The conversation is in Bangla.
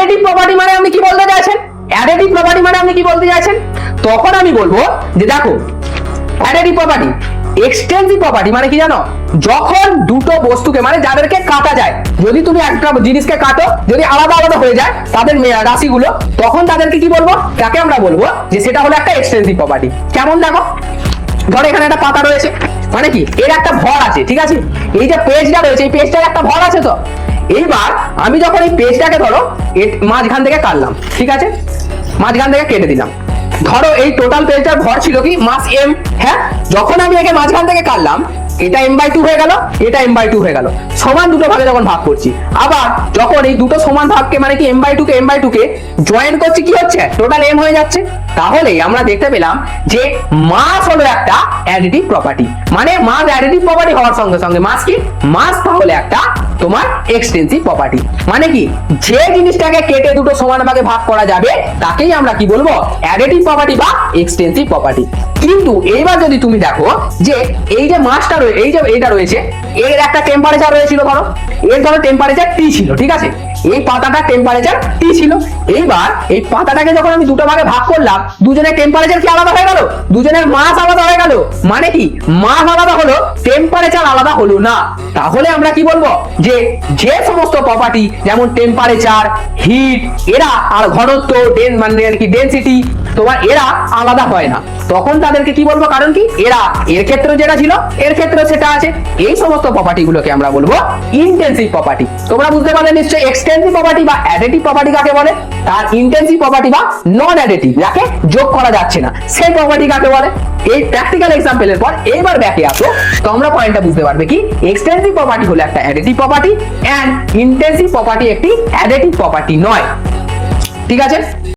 অ্যাডিটিভ প্রপার্টি মানে আপনি কি বলতে চাইছেন? অ্যাডিটিভ প্রপার্টি মানে আপনি কি বলতে চাইছেন? তখন আমি বলবো যে দেখো, অ্যাডিটিভ প্রপার্টি এক্সটেন্সিভ প্রপার্টি মানে কি জানো? যখন দুটো বস্তুকে মানে যাদেরকে কাটা যায়, যদি তুমি একটা জিনিসকে কাটো, যদি আলাদা আলাদা হয়ে যায় তাদের রাশিগুলো, তখন তাদেরকে কি বলবো? তাকে আমরা বলবো যে সেটা হলো একটা এক্সটেন্সিভ প্রপার্টি। কেমন দেখো, ধরো এখানে একটা পাতা রয়েছে, মানে কি এর একটা ভর আছে, ঠিক আছে? এই যে পেজটা রয়েছে, এই পেজটার একটা ভর আছে। তো এইবার আমি যখন এই পেজটাকে ধরো মাঝখান থেকে কাটলাম, ঠিক আছে, মাঝখান থেকে কেটে দিলাম, ধরো এই টোটাল পেজটার ভর ছিল কি মাস এম। হ্যাঁ, যখন আমি একে মাঝখান থেকে কাটলাম, এটা m/2 হয়ে গেল, এটা m/2 হয়ে গেল, সমান দুটো ভাগে যখন ভাগ করছি, আবার যখন এই দুটো সমান ভাগকে মানে কি m/2 কে জয়েন করছি, কি হচ্ছে? টোটাল m হয়ে যাচ্ছে। তাহলে আমরা দেখতে পেলাম যে মাস হলো একটা অ্যাডিটিভ প্রপার্টি। মানে মাস অ্যাডিটিভ প্রপার্টি হওয়ার সঙ্গে সঙ্গে মাস কি? মাস তাহলে একটা তোমার এক্সটেন্সিভ প্রপার্টি। মানে কি, যে জিনিসটাকে কেটে দুটো সমান ভাগে ভাগ করা যাবে তাকেই আমরা কি বলবো? অ্যাডিটিভ প্রপার্টি বা এক্সটেন্সিভ প্রপার্টি। কিন্তু এইবার যদি তুমি দেখো যে এই যে মাসটা রয়েছে, এই যে এইটা রয়েছে, এর একটা টেম্পারেচার রয়েছিল, ধরো এর ধরো টেম্পারেচার টি ছিল, ঠিক আছে? এই পাতাটা টেম্পারেচার টি ছিল। এইবার এই পাতাটাকে যখন আমি দুটো ভাগে ভাগ করলাম, দুজনের টেম্পারেচার কি আলাদা হয়ে গেল? দুজনের মাস আলাদা হয়ে গেল। মানে কি, মাস আলাদা হলো, টেম্পারেচার আলাদা হলো না। তাহলে আমরা কি বলবো? যে যে সমস্ত প্রপার্টি যেমন টেম্পারেচার, হিট, এরা আর ঘনত্ব, মানে কি ডেনসিটি, তোমার এরা আলাদা হয় না, তখন তাদেরকে কি বলবো? কারণ কি, এরা এর ক্ষেত্রে যেটা ছিল এর ক্ষেত্রে সেটা আছে। এই সমস্ত প্রপার্টি গুলোকে আমরা বলবো ইন্টেন্সিভ প্রপার্টি। তোমরা বুঝতে পারলে নিশ্চয়ই এক্সটেন্সিভ প্রপার্টি বা অ্যাডিটিভ প্রপার্টি কাকে বলে, আর ইন্টেন্সিভ প্রপার্টি বা নন অ্যাডিটিভ, যাকে যোগ করা যাচ্ছে না, সেই প্রপার্টি কাকে বলে। এই প্র্যাকটিক্যাল এক্সাম্পলের পর এইবার ব্যাকে আসো, তোমরা পয়েন্টটা বুঝতে পারবে কি এক্সটেন্সিভ প্রপার্টি হলো একটা additive property and intensive property একটি অ্যাডিটিভ প্রপার্টি নয়। ঠিক আছে?